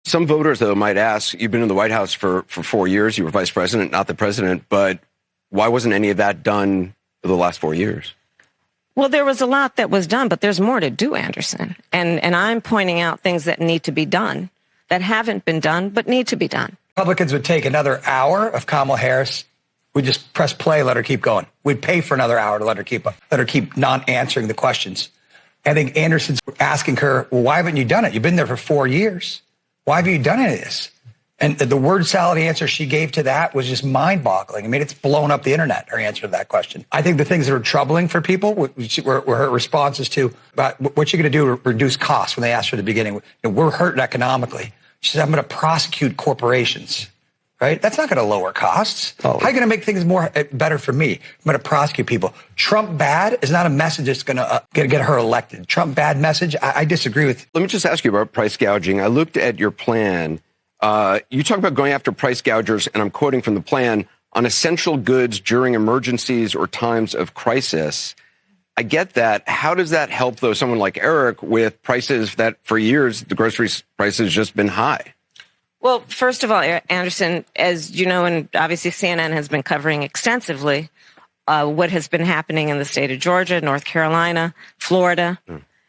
Some voters, though, might ask, you've been in the White House for 4 years. You were vice president, not the president. But why wasn't any of that done for the last 4 years? Well, there was a lot that was done, but there's more to do, Anderson. And I'm pointing out things that need to be done, that haven't been done, but need to be done. Republicans would take another hour of Kamala Harris. We'd just press play, let her keep going. We'd pay for another hour to let her keep not answering the questions. I think Anderson's asking her, well, why haven't you done it? You've been there for 4 years. Why have you done any of this? And the word salad answer she gave to that was just mind-boggling. I mean, it's blown up the internet, her answer to that question. I think the things that are troubling for people were her responses to about what you're going to do to reduce costs when they asked her at the beginning. We're hurting economically. She said, I'm going to prosecute corporations. Right? That's not going to lower costs. Oh. How are you going to make things better for me? I'm going to prosecute people. Trump bad is not a message that's going to get her elected. Trump bad message, I disagree with. Let me just ask you about price gouging. I looked at your plan. You talk about going after price gougers, and I'm quoting from the plan, on essential goods during emergencies or times of crisis. I get that. How does that help, though, someone like Eric with prices that for years, the grocery prices just been high? Well, first of all, Anderson, as you know, and obviously CNN has been covering extensively what has been happening in the state of Georgia, North Carolina, Florida.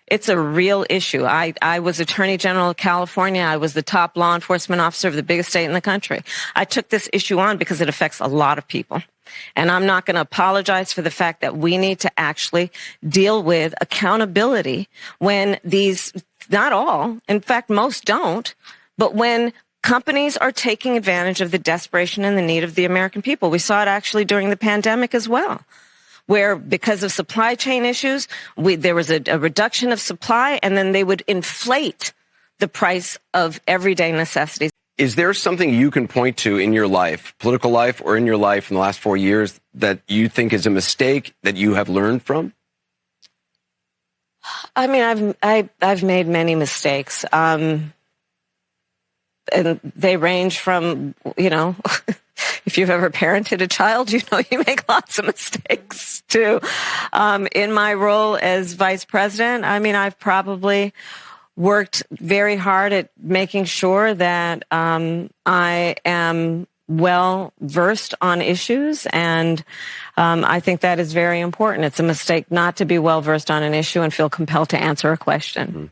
It's a real issue. I was Attorney General of California. I was the top law enforcement officer of the biggest state in the country. I took this issue on because it affects a lot of people. And I'm not going to apologize for the fact that we need to actually deal with accountability when these, not all, in fact, most don't, but when companies are taking advantage of the desperation and the need of the American people. We saw it actually during the pandemic as well, where because of supply chain issues, there was a reduction of supply, and then they would inflate the price of everyday necessities. Is there something you can point to in your life, political life or in your life in the last 4 years, that you think is a mistake that you have learned from? I mean, I've made many mistakes. And they range from, if you've ever parented a child, you make lots of mistakes too. In my role as vice president, I mean, I've probably worked very hard at making sure that I am well versed on issues, and I think that is very important. It's a mistake not to be well versed on an issue and feel compelled to answer a question.